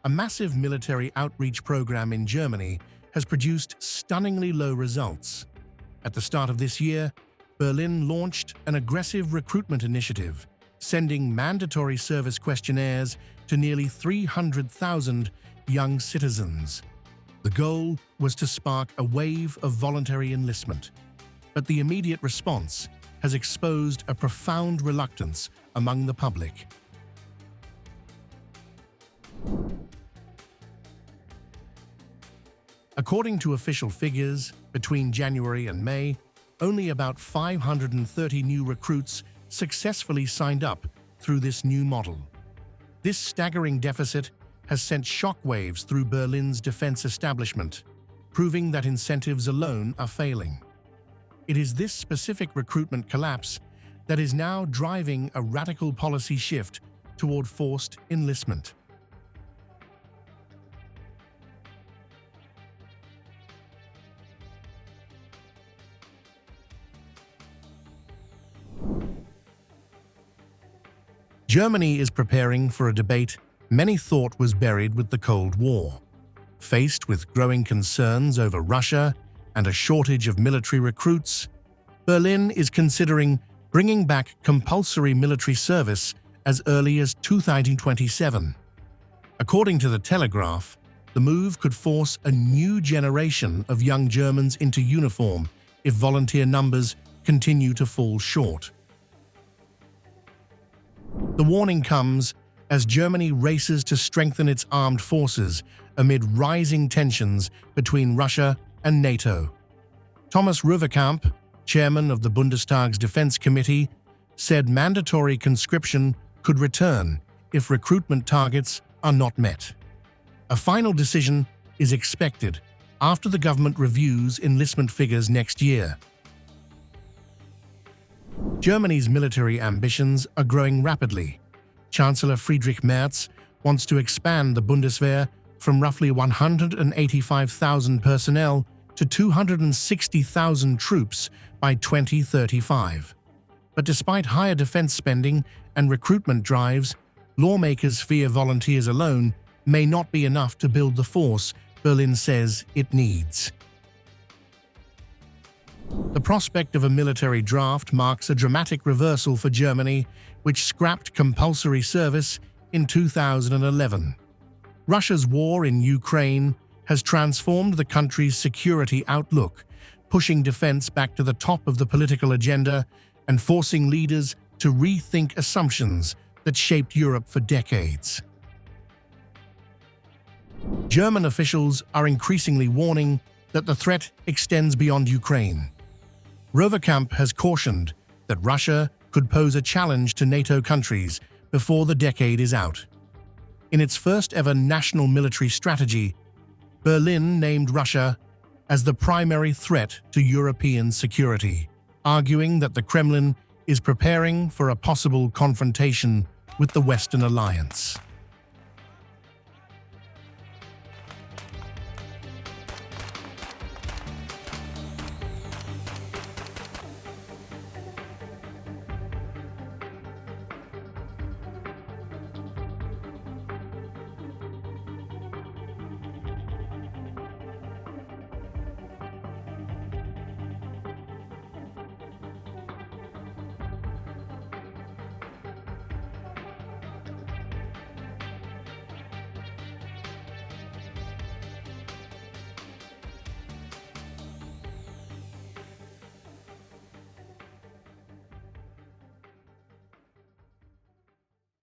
A massive military outreach program in Germany has produced stunningly low results. At the start of this year, Berlin launched an aggressive recruitment initiative, sending mandatory service questionnaires to nearly 300,000 young citizens. The goal was to spark a wave of voluntary enlistment, but the immediate response has exposed a profound reluctance among the public. According to official figures, between January and May, only about 530 new recruits successfully signed up through this new model. This staggering deficit has sent shockwaves through Berlin's defense establishment, proving that incentives alone are failing. It is this specific recruitment collapse that is now driving a radical policy shift toward forced enlistment. Germany is preparing for a debate many thought was buried with the Cold War. Faced with growing concerns over Russia and a shortage of military recruits, Berlin is considering bringing back compulsory military service as early as 2027. According to the Telegraph, the move could force a new generation of young Germans into uniform if volunteer numbers continue to fall short. The warning comes as Germany races to strengthen its armed forces amid rising tensions between Russia and NATO. Thomas Röverkamp, chairman of the Bundestag's Defense Committee, said mandatory conscription could return if recruitment targets are not met. A final decision is expected after the government reviews enlistment figures next year. Germany's military ambitions are growing rapidly. Chancellor Friedrich Merz wants to expand the Bundeswehr from roughly 185,000 personnel to 260,000 troops by 2035. But despite higher defense spending and recruitment drives, lawmakers fear volunteers alone may not be enough to build the force Berlin says it needs. The prospect of a military draft marks a dramatic reversal for Germany, which scrapped compulsory service in 2011. Russia's war in Ukraine has transformed the country's security outlook, pushing defense back to the top of the political agenda and forcing leaders to rethink assumptions that shaped Europe for decades. German officials are increasingly warning that the threat extends beyond Ukraine. Röverkamp has cautioned that Russia could pose a challenge to NATO countries before the decade is out. In its first-ever national military strategy, Berlin named Russia as the primary threat to European security, arguing that the Kremlin is preparing for a possible confrontation with the Western alliance.